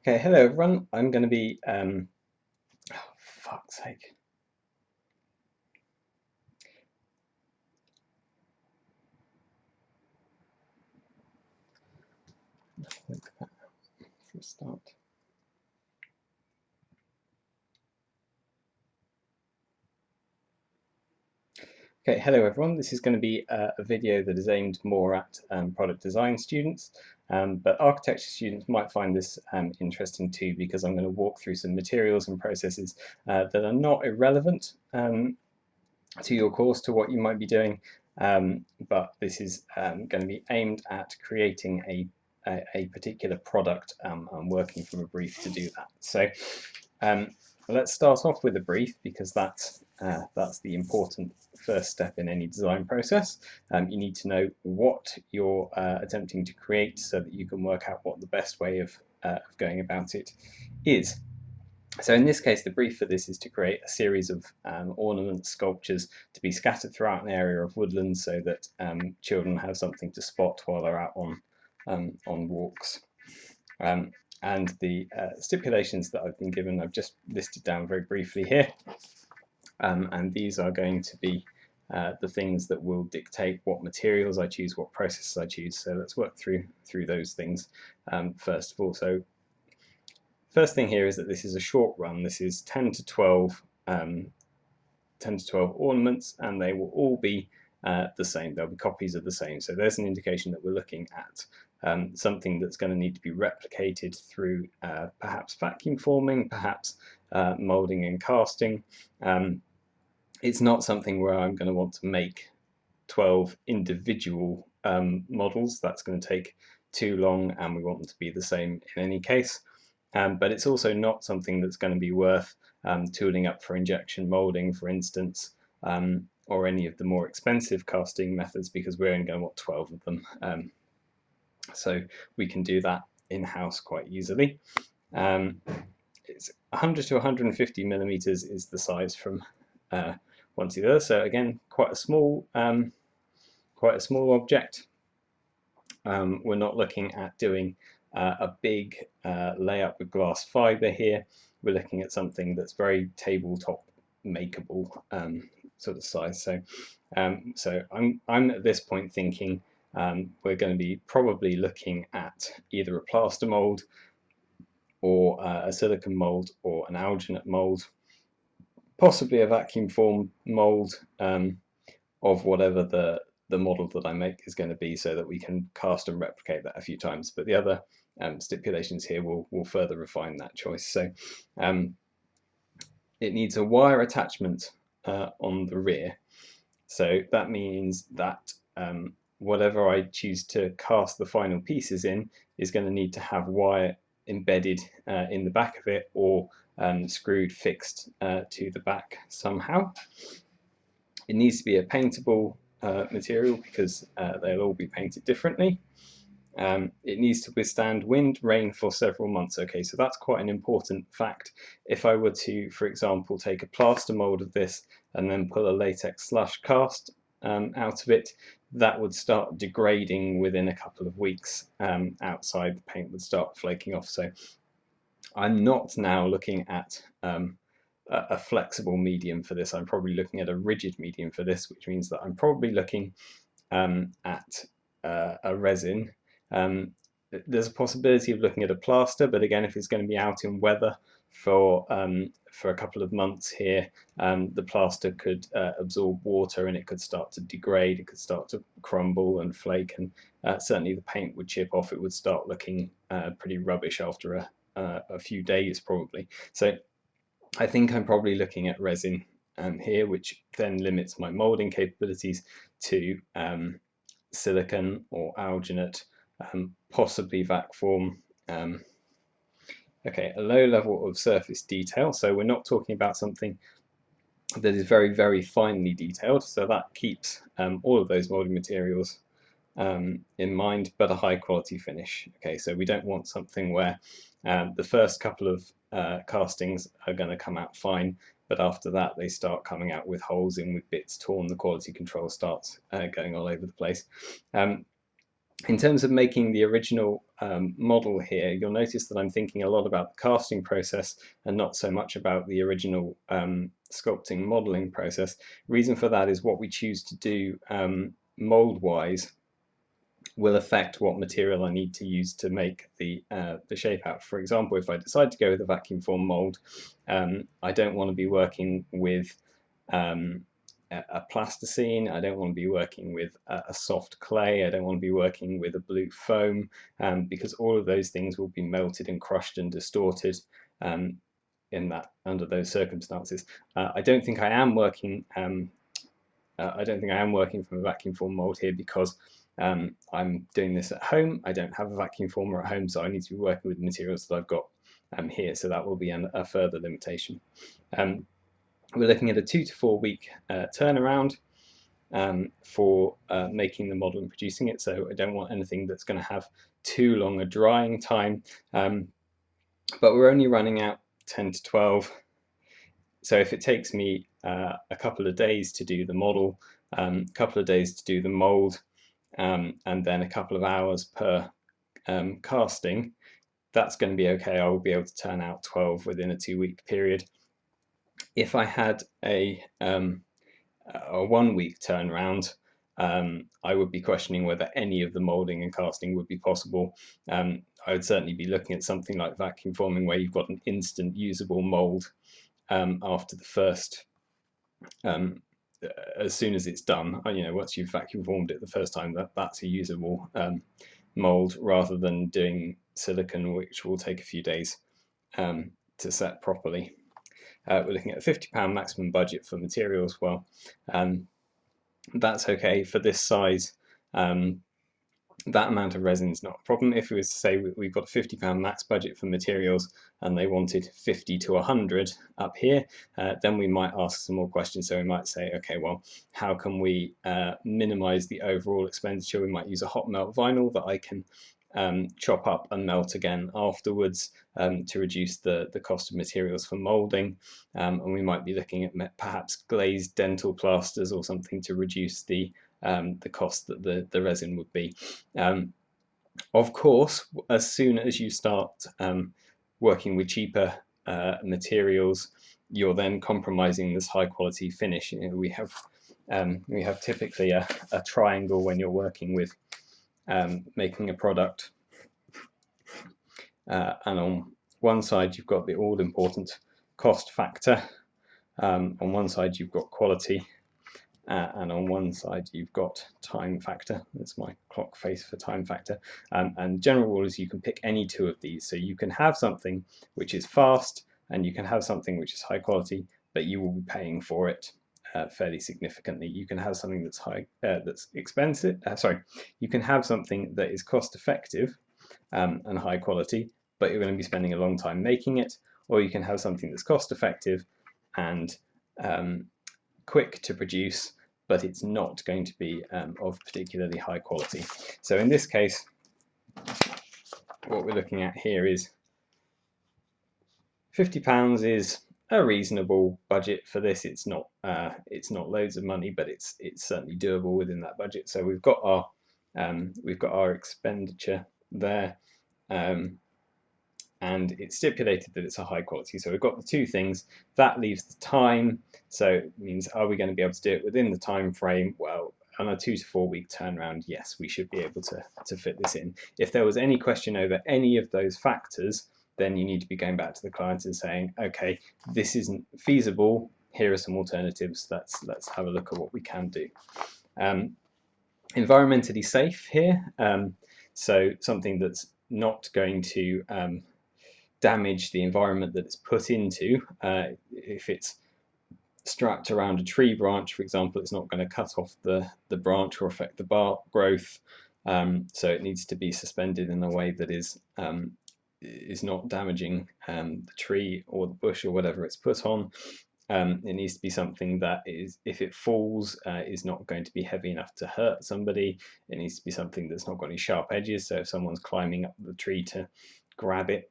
Okay, hello everyone. I'm going to be, oh, fuck's sake. Look at that for a start. Okay, hello everyone. This is going to be a video that is aimed more at product design students, but architecture students might find this interesting too, because I'm going to walk through some materials and processes that are not irrelevant to your course, to what you might be doing, but this is going to be aimed at creating a particular product. I'm working from a brief to do that. So let's start off with a brief, because that's the important first step in any design process. You need to know what you're attempting to create so that you can work out what the best way of going about it is. So in this case, the brief for this is to create a series of ornament sculptures to be scattered throughout an area of woodland, so that children have something to spot while they're out on walks. And the stipulations that I've been given, I've just listed down very briefly here. And these are going to be the things that will dictate what materials I choose, what processes I choose. So let's work through those things first of all. So first thing here is that this is a short run. This is 10 to 12 ornaments, and they will all be the same. There'll be copies of the same. So there's an indication that we're looking at something that's going to need to be replicated through perhaps vacuum forming, perhaps molding and casting. It's not something where I'm going to want to make 12 individual models. That's going to take too long, and we want them to be the same in any case. But it's also not something that's going to be worth tooling up for injection molding, for instance, or any of the more expensive casting methods, because we're only going to want 12 of them. So we can do that in-house quite easily. It's 100 to 150 millimeters is the size from one to the other. So again, quite a small object. We're not looking at doing a big layout with glass fiber here. We're looking at something that's very tabletop makeable sort of size. So I'm at this point thinking we're going to be probably looking at either a plaster mold, or a silicon mold, or an alginate mold, possibly a vacuum form mold of whatever the model that I make is going to be, so that we can cast and replicate that a few times. But the other stipulations here will further refine that choice. So it needs a wire attachment on the rear. So that means that whatever I choose to cast the final pieces in is going to need to have wire embedded in the back of it, or screwed fixed to the back somehow. It needs to be a paintable material, because they'll all be painted differently. It needs to withstand wind, rain for several months. Okay, so that's quite an important fact. If I were to, for example, take a plaster mold of this and then pull a latex slush cast out of it, that would start degrading within a couple of weeks. Outside, the paint would start flaking off. So I'm not now looking at a flexible medium for this. I'm probably looking at a rigid medium for this, which means that I'm probably looking at a resin. There's a possibility of looking at a plaster, but again, if it's going to be out in weather for a couple of months here, the plaster could absorb water, and it could start to degrade, it could start to crumble and flake, and certainly the paint would chip off. It would start looking pretty rubbish after a few days probably. So I think I'm probably looking at resin here, which then limits my molding capabilities to silicon or alginate, possibly vac form. Okay, a low level of surface detail. So we're not talking about something that is very, very finely detailed. So that keeps all of those molding materials in mind, but a high quality finish. Okay, so we don't want something where the first couple of castings are going to come out fine, but after that they start coming out with holes in, with bits torn. The quality control starts going all over the place. In terms of making the original model here, you'll notice that I'm thinking a lot about the casting process and not so much about the original sculpting modeling process. Reason for that is what we choose to do mold-wise will affect what material I need to use to make the shape out. For example, if I decide to go with a vacuum form mold, I don't want to be working with a plasticine. I don't want to be working with a soft clay. I don't want to be working with a blue foam, because all of those things will be melted and crushed and distorted under those circumstances. I don't think I am working. I don't think I am working from a vacuum form mold here because I'm doing this at home. I don't have a vacuum former at home, so I need to be working with the materials that I've got here. So that will be a further limitation. We're looking at a 2 to 4 week turnaround for making the model and producing it. So I don't want anything that's going to have too long a drying time. But we're only running out 10 to 12. So if it takes me a couple of days to do the model, a couple of days to do the mold, and then a couple of hours per casting, that's going to be okay. I will be able to turn out 12 within a 2-week period. If I had a 1-week turnaround, I would be questioning whether any of the molding and casting would be possible. I would certainly be looking at something like vacuum forming, where you've got an instant usable mold after the first, as soon as it's done. Once you've vacuum formed it the first time, that's a usable mold, rather than doing silicon, which will take a few days to set properly. We're looking at a £50 maximum budget for materials. Well, that's okay for this size. That amount of resin is not a problem. If we were to say we've got a £50 max budget for materials and they wanted 50 to 100 up here, then we might ask some more questions. So we might say, okay, well, how can we minimize the overall expenditure? We might use a hot melt vinyl that I can chop up and melt again afterwards to reduce the cost of materials for molding. And we might be looking at perhaps glazed dental plasters or something to reduce the cost that the resin would be. Of course, as soon as you start working with cheaper materials, you're then compromising this high quality finish. We have typically a triangle when you're working with making a product, and on one side you've got the all-important cost factor, on one side you've got quality, and on one side you've got time factor. That's my clock face for time factor. And general rule is you can pick any two of these. So you can have something which is fast and you can have something which is high quality, but you will be paying for it fairly significantly. You can have something that's that's expensive. You can have something that is cost effective and high quality, but you're going to be spending a long time making it. Or you can have something that's cost effective and quick to produce, but it's not going to be of particularly high quality. So in this case, what we're looking at here is £50 is a reasonable budget for this. It's not loads of money, but it's certainly doable within that budget. So we've got our expenditure there. And it's stipulated that it's a high quality. So we've got the two things. That leaves the time. So it means, are we going to be able to do it within the time frame? Well, on a 2 to 4 week turnaround, yes, we should be able to fit this in. If there was any question over any of those factors, then you need to be going back to the client and saying, okay, this isn't feasible. Here are some alternatives. Let's have a look at what we can do. Environmentally safe here. So something that's not going to damage the environment that it's put into. If it's strapped around a tree branch, for example, it's not going to cut off the branch or affect the bark growth. So it needs to be suspended in a way that is not damaging the tree or the bush or whatever it's put on. It needs to be something that is, if it falls, is not going to be heavy enough to hurt somebody. It needs to be something that's not got any sharp edges. So if someone's climbing up the tree to grab it,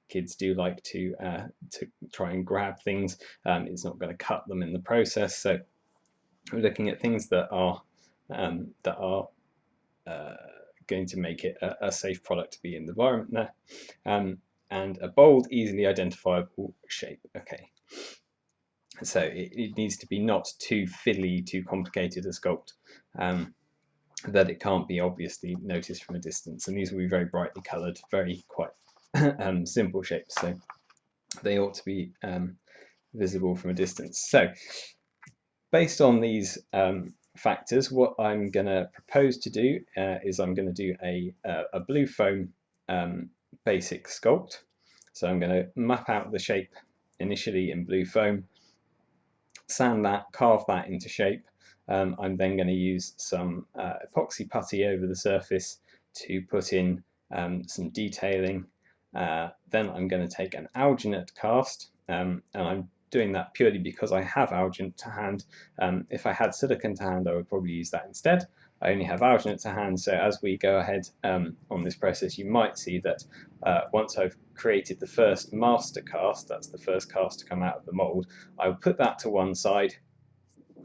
kids do like to try and grab things. It's not going to cut them in the process. So we're looking at things that are going to make it a safe product to be in the environment there. And a bold, easily identifiable shape. Okay, so it needs to be not too fiddly, too complicated a sculpt, that it can't be obviously noticed from a distance. And these will be very brightly coloured, very quite simple shapes, so they ought to be visible from a distance. So based on these factors, what I'm going to propose to do is I'm going to do a blue foam basic sculpt. So I'm going to map out the shape initially in blue foam, sand that, carve that into shape. I'm then going to use some epoxy putty over the surface to put in some detailing. Then I'm going to take an alginate cast, and I'm doing that purely because I have alginate to hand. If I had silicon to hand, I would probably use that instead. I only have alginate to hand, so as we go ahead on this process, you might see that once I've created the first master cast, that's the first cast to come out of the mould, I will put that to one side.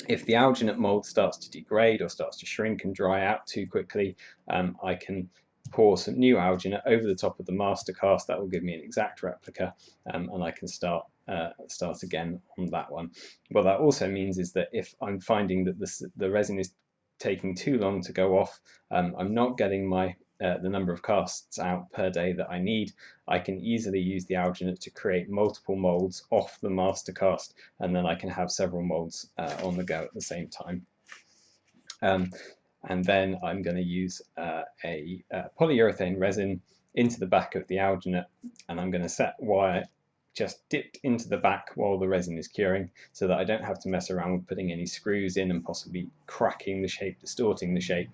If the alginate mould starts to degrade or starts to shrink and dry out too quickly, I can pour some new alginate over the top of the master cast. That will give me an exact replica, and I can start again on that one. What that also means is that if I'm finding that the resin is taking too long to go off, I'm not getting the number of casts out per day that I need, I can easily use the alginate to create multiple moulds off the master cast, and then I can have several moulds on the go at the same time. And then I'm going to use a polyurethane resin into the back of the alginate, and I'm going to set wire just dipped into the back while the resin is curing, so that I don't have to mess around with putting any screws in and possibly cracking the shape, distorting the shape.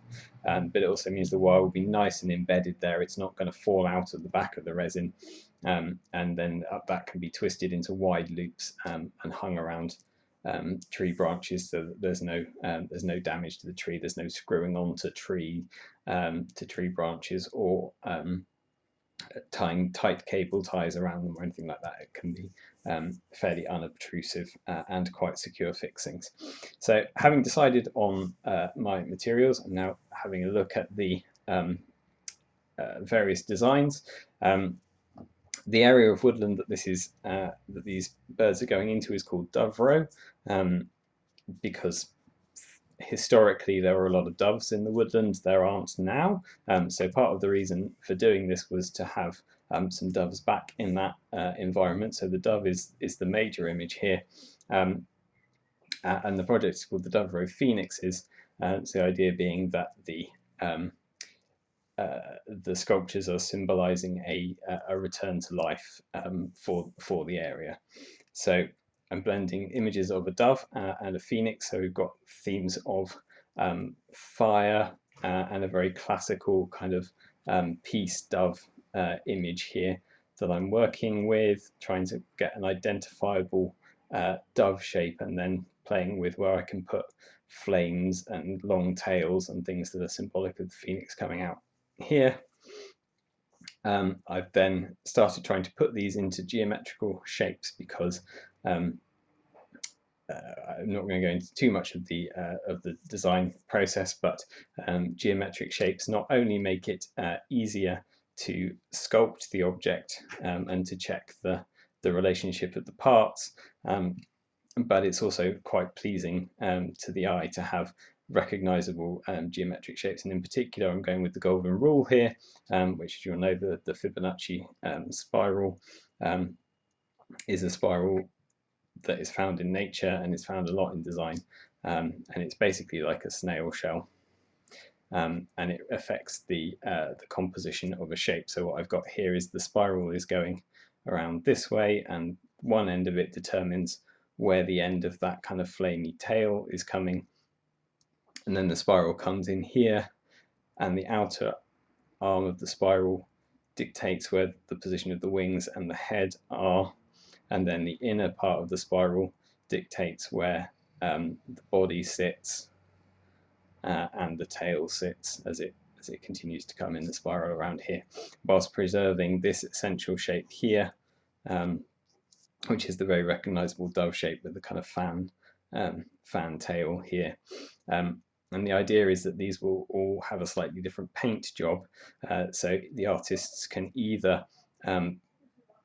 But it also means the wire will be nice and embedded there. It's not going to fall out of the back of the resin, and then that can be twisted into wide loops and hung around tree branches, so that there's no damage to the tree. There's no screwing onto tree branches or tying tight cable ties around them or anything like that. It can be fairly unobtrusive and quite secure fixings. So having decided on my materials, I'm now having a look at the various designs. The area of woodland that these birds are going into is called Doverow, because historically there were a lot of doves in the woodland. There aren't now, so part of the reason for doing this was to have some doves back in that environment. So the dove is the major image here, and the project is called the Doverow Phoenixes. So the idea being that the sculptures are symbolizing a return to life for the area. So I'm blending images of a dove and a phoenix, so we've got themes of fire and a very classical kind of peace dove image here that I'm working with, trying to get an identifiable dove shape, and then playing with where I can put flames and long tails and things that are symbolic of the phoenix coming out here. I've then started trying to put these into geometrical shapes, because I'm not going to go into too much of the design process, but geometric shapes not only make it easier to sculpt the object and to check the relationship of the parts, but it's also quite pleasing to the eye to have recognizable geometric shapes. And in particular, I'm going with the golden rule here, which, you'll know, the Fibonacci spiral is a spiral that is found in nature and is found a lot in design, and it's basically like a snail shell, and it affects the composition of a shape. So what I've got here is the spiral is going around this way, and one end of it determines where the end of that kind of flamey tail is coming, and then the spiral comes in here, and the outer arm of the spiral dictates where the position of the wings and the head are, and then the inner part of the spiral dictates where the body sits and the tail sits as it continues to come in the spiral around here, whilst preserving this essential shape here, which is the very recognizable dove shape with the kind of fan tail here. And the idea is that these will all have a slightly different paint job, so the artists can either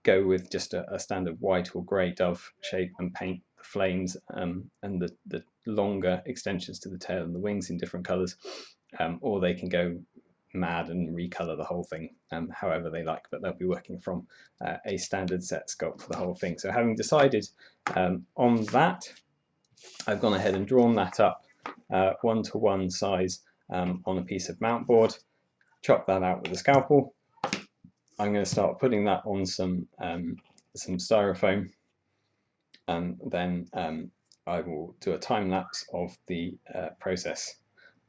go with just a standard white or grey dove shape and paint the flames and the longer extensions to the tail and the wings in different colours, or they can go mad and recolor the whole thing however they like, but they'll be working from a standard set sculpt for the whole thing. So having decided on that, I've gone ahead and drawn that up 1:1 size on a piece of mount board, chop that out with a scalpel. I'm going to start putting that on some styrofoam, and then I will do a time lapse of the process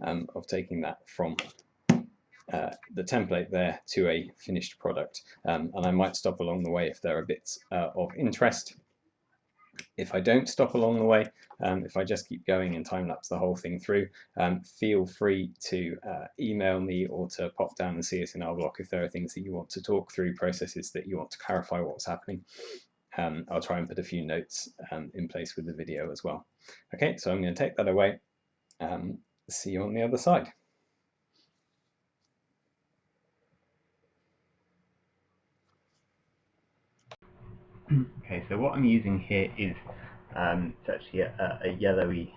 of taking that from the template there to a finished product, and I might stop along the way if there are bits of interest. If I don't stop along the way, if I just keep going and time lapse the whole thing through, feel free to email me or to pop down and see us in our blog if there are things that you want to talk through, processes that you want to clarify what's happening. I'll try and put a few notes in place with the video as well. Okay, so I'm going to take that away. See you on the other side. Okay, so what I'm using here is it's actually a yellowy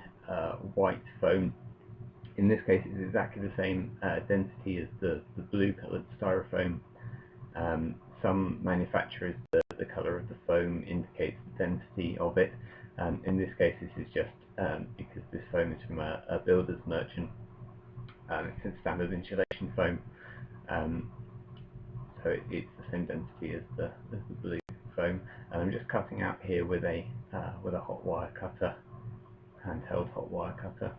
white foam. In this case, it's exactly the same density as the blue coloured styrofoam. Some manufacturers, the colour of the foam indicates the density of it. In this case, this is just because this foam is from a builder's merchant. It's a standard insulation foam, so it's the same density as the blue foam. And I'm just cutting out here with a hot wire cutter, handheld hot wire cutter.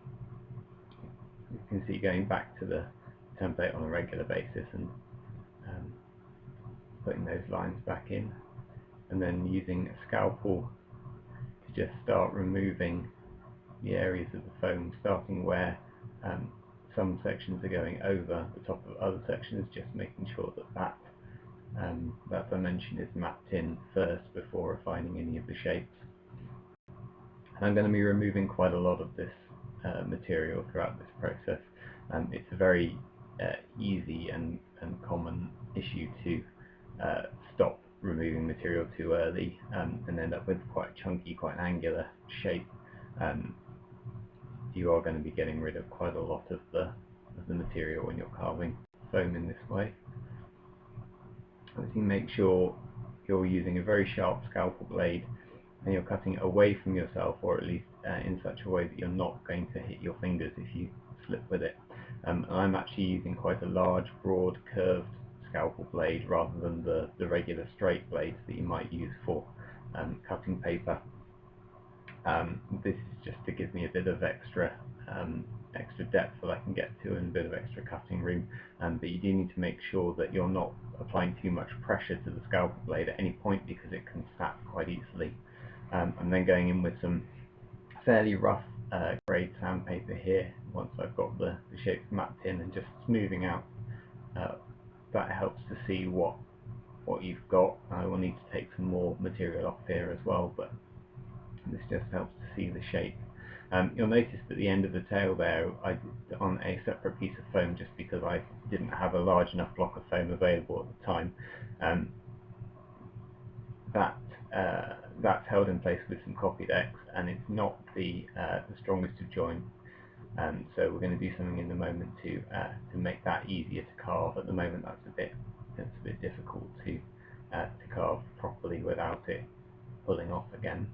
You can see going back to the template on a regular basis and putting those lines back in, and then using a scalpel to just start removing the areas of the foam, starting where some sections are going over the top of other sections, just making sure that that dimension is mapped in first before refining any of the shapes. And I'm going to be removing quite a lot of this material throughout this process. It's a very easy and common issue to stop removing material too early and end up with quite chunky, quite angular shape. You are going to be getting rid of quite a lot of the material when you're carving foam in this way. Obviously, make sure you're using a very sharp scalpel blade and you're cutting away from yourself, or at least in such a way that you're not going to hit your fingers if you slip with it. I'm actually using quite a large, broad, curved scalpel blade rather than the regular straight blades that you might use for cutting paper. This is just to give me a bit of extra depth that I can get to and a bit of extra cutting room, but you do need to make sure that you're not applying too much pressure to the scalpel blade at any point, because it can snap quite easily. I'm then going in with some fairly rough grade sandpaper here once I've got the shapes mapped in, and just smoothing out. That helps to see what you've got. I will need to take some more material off here as well, but this just helps to see the shape. You'll notice that the end of the tail there I did on a separate piece of foam just because I didn't have a large enough block of foam available at the time. That's held in place with some copied X, and it's not the strongest of joints. So we're going to do something in a moment to make that easier to carve. At the moment, that's a bit difficult to carve properly without it pulling off again.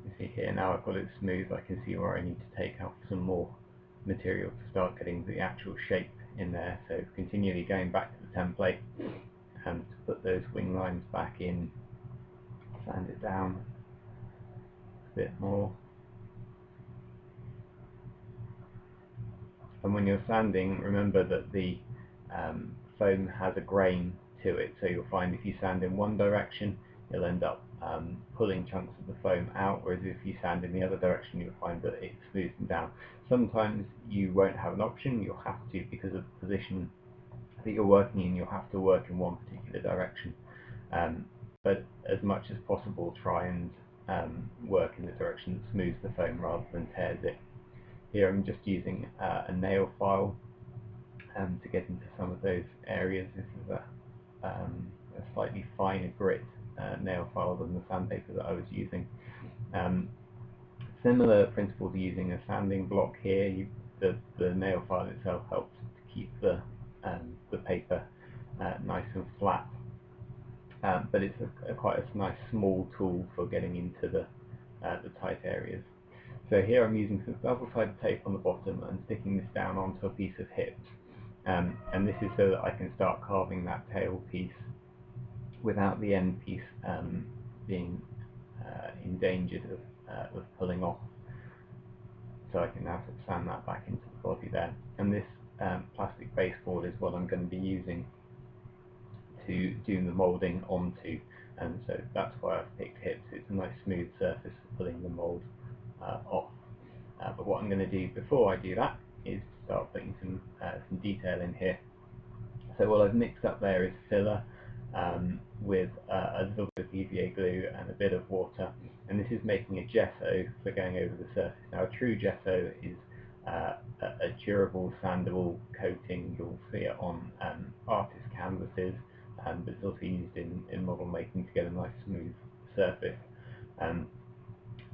You see here now I've got it smooth. I can see where I need to take off some more material to start getting the actual shape in there. So continually going back to the template and to put those wing lines back in, sand it down a bit more. And when you're sanding, remember that the foam has a grain to it, so you'll find if you sand in one direction, you'll end up pulling chunks of the foam out, whereas if you sand in the other direction, you'll find that it smooths them down. Sometimes you won't have an option, you'll have to, because of the position that you're working in, you'll have to work in one particular direction. But as much as possible, try and work in the direction that smooths the foam rather than tears it. Here I'm just using a nail file to get into some of those areas. This is a slightly finer grit nail file than the sandpaper that I was using. Similar principle to using a sanding block here. The nail file itself helps to keep the paper nice and flat, but it's quite a nice small tool for getting into the tight areas. So here I'm using some double-sided tape on the bottom and sticking this down onto a piece of hips, and this is so that I can start carving that tail piece without the end piece being endangered of pulling off. So I can now sort of sand that back into the body there. And this plastic baseboard is what I'm going to be using to do the moulding onto, and so that's why I've picked hips. It's a nice smooth surface for pulling the mould off. But what I'm going to do before I do that is start putting some detail in here. So what I've mixed up there is filler with a little bit of PVA glue and a bit of water, and this is making a gesso for going over the surface. Now a true gesso is a durable sandable coating. You'll see it on artist canvases, but it's also used in model making to get a nice smooth surface.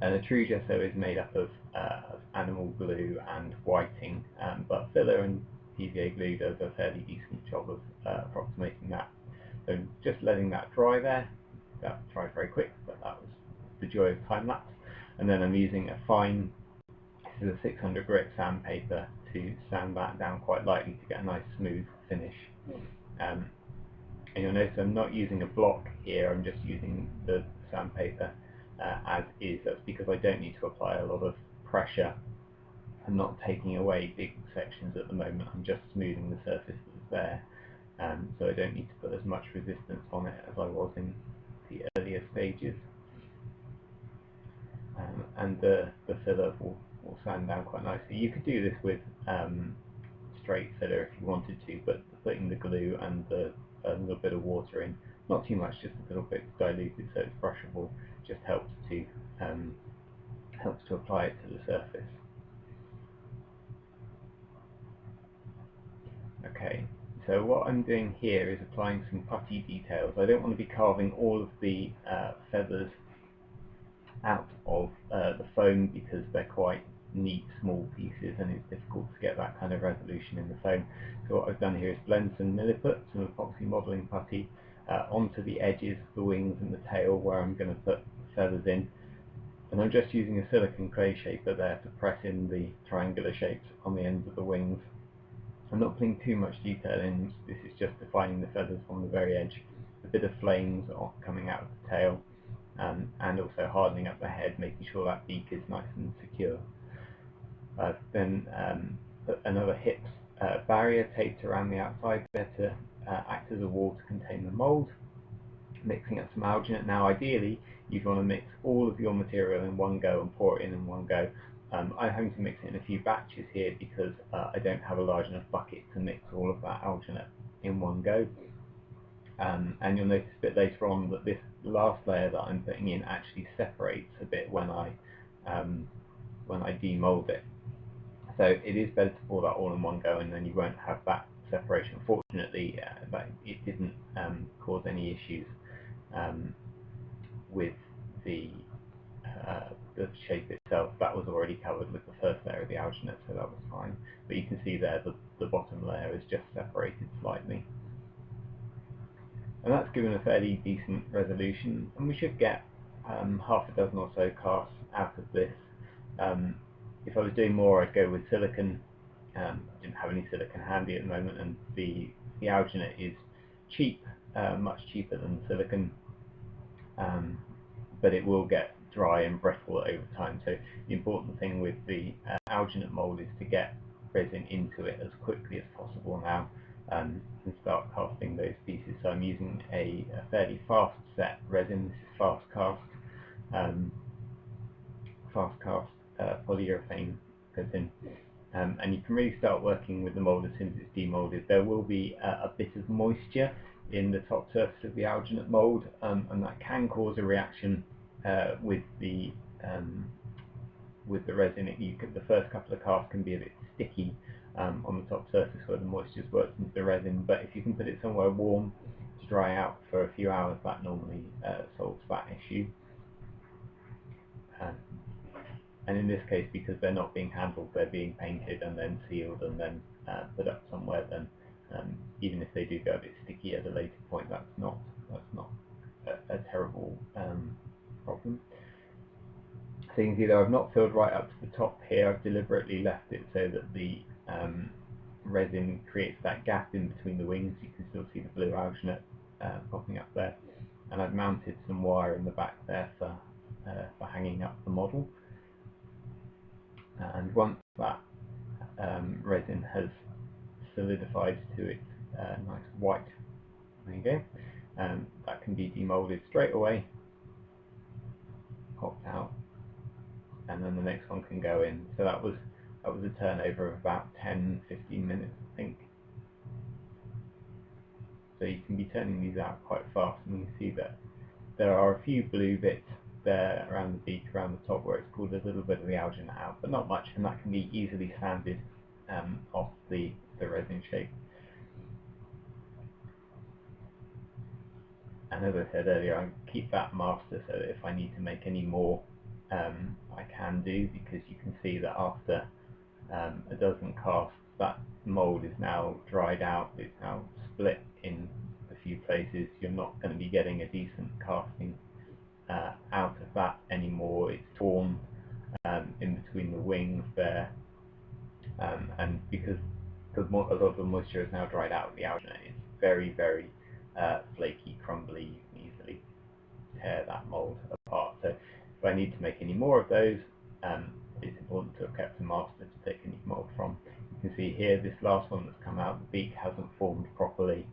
And a true gesso is made up of animal glue and whiting, but filler and PVA glue does a fairly decent job of approximating that. So just letting that dry there. That dried very quick, but that was the joy of time lapse. And then I'm using a fine, this is a 600 grit sandpaper to sand that down quite lightly to get a nice smooth finish. And you'll notice I'm not using a block here, I'm just using the sandpaper as is. That's because I don't need to apply a lot of pressure. I'm not taking away big sections at the moment, I'm just smoothing the surface that's there. So I don't need to put as much resistance on it as I was in the earlier stages. And the filler will sand down quite nicely. You could do this with straight filler if you wanted to, but putting the glue and a little bit of water in, not too much, just a little bit diluted so it's brushable, just helps to apply it to the surface. Okay, so what I'm doing here is applying some putty details. I don't want to be carving all of the feathers out of the foam because they're quite neat small pieces and it's difficult to get that kind of resolution in the foam. So what I've done here is blend some milliput, some epoxy modelling putty, onto the edges, the wings and the tail where I'm going to put feathers in. And I'm just using a silicone clay shaper there to press in the triangular shapes on the ends of the wings. I'm not putting too much detail in, this is just defining the feathers from the very edge. A bit of flames coming out of the tail, and also hardening up the head, making sure that beak is nice and secure. Then put another hips barrier taped around the outside there to act as a wall to contain the mould. Mixing up some alginate. Now ideally you'd want to mix all of your material in one go and pour it in one go. I'm having to mix it in a few batches here because I don't have a large enough bucket to mix all of that alginate in one go. And you'll notice a bit later on that this last layer that I'm putting in actually separates a bit when I demold it. So it is better to pour that all in one go, and then you won't have that separation. Fortunately, it didn't cause any issues with the shape itself. That was already covered with the first layer of the alginate, so that was fine. But you can see there the bottom layer is just separated slightly. And that's given a fairly decent resolution, and we should get half a dozen or so casts out of this. If I was doing more, I'd go with silicone. I didn't have any silicone handy at the moment, and the alginate is cheap, much cheaper than silicone, but it will get dry and brittle over time. So the important thing with the alginate mould is to get resin into it as quickly as possible now, and start casting those pieces. So I'm using a fairly fast set resin. This is fast cast polyurethane resin, and you can really start working with the mould as soon as it's demolded. There will be a bit of moisture in the top surface of the alginate mould, and that can cause a reaction with the with the resin, the first couple of casts can be a bit sticky on the top surface where the moisture's worked into the resin, but if you can put it somewhere warm to dry out for a few hours, that normally solves that issue. And in this case, because they're not being handled, they're being painted and then sealed and then put up somewhere, then even if they do go a bit sticky at a later point, that's not a terrible problem. So you can see that I've not filled right up to the top here. I've deliberately left it so that the resin creates that gap in between the wings. You can still see the blue alginate popping up there. And I've mounted some wire in the back there for hanging up the model. And once that resin has solidified to its nice white, there you go, that can be demolded straight away, popped out, and then the next one can go in. So that was a turnover of about 10-15 minutes, I think. So you can be turning these out quite fast, and you can see that there are a few blue bits there around the beak, around the top, where it's pulled a little bit of the alginate out, but not much, and that can be easily sanded off the resin shape. And as I said earlier, I keep that master so that if I need to make any more, I can do, because you can see that after a dozen casts, that mould is now dried out, it's now split in a few places. You're not going to be getting a decent casting out of that anymore. It's torn in between the wings there, and because a lot of the moisture is now dried out of the alginate, it's very, very flaky, crumbly. You can easily tear that mould apart. So if I need to make any more of those, it's important to have kept a master to take any mould from. You can see here, this last one that's come out, the beak hasn't formed properly,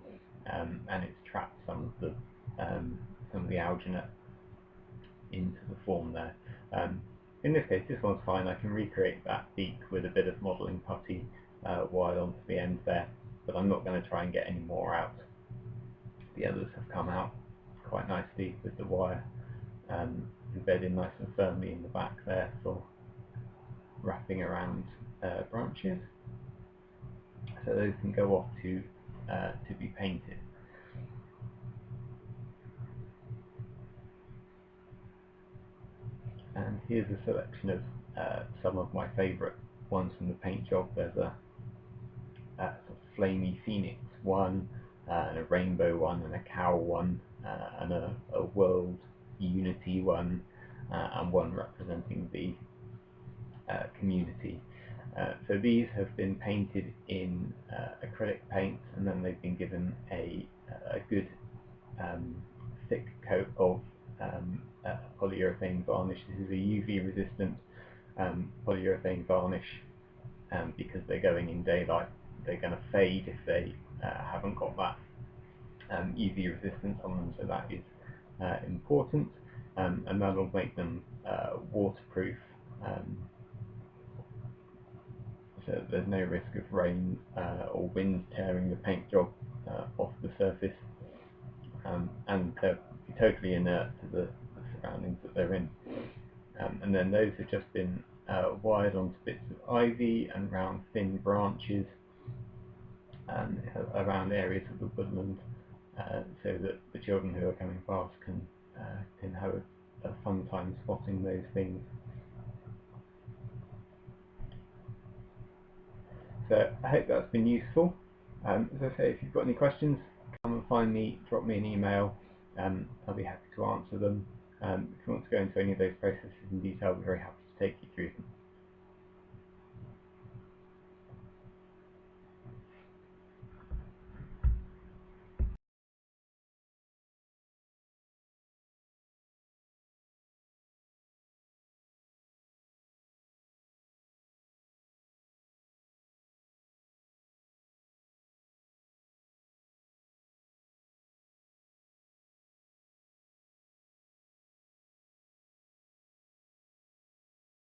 and it's trapped some of the alginate into the form there. In this case, this one's fine. I can recreate that beak with a bit of modelling putty wired onto the end there, but I'm not going to try and get any more out. The others have come out quite nicely with the wire embedded nice and firmly in the back there for wrapping around branches. So those can go off to be painted. And here's a selection of some of my favourite ones from the paint job. There's a sort of flamey phoenix one, and a rainbow one, and a cow one, and a world unity one, and one representing the community. So these have been painted in acrylic paint, and then they've been given a good thick coat of polyurethane varnish. This is a UV resistant polyurethane varnish, because they're going in daylight. They're going to fade if they haven't got that UV resistance on them, so that is important, and that will make them waterproof, so that there's no risk of rain or wind tearing the paint job off the surface, and they're totally inert to the surroundings that they're in. And then those have just been wired onto bits of ivy and round thin branches and around areas of the woodland, so that the children who are coming past can have a fun time spotting those things. So I hope that's been useful. As I say, if you've got any questions, come and find me, drop me an email, I'll be happy to answer them. If you want to go into any of those processes in detail, I'll be very happy to take you through them.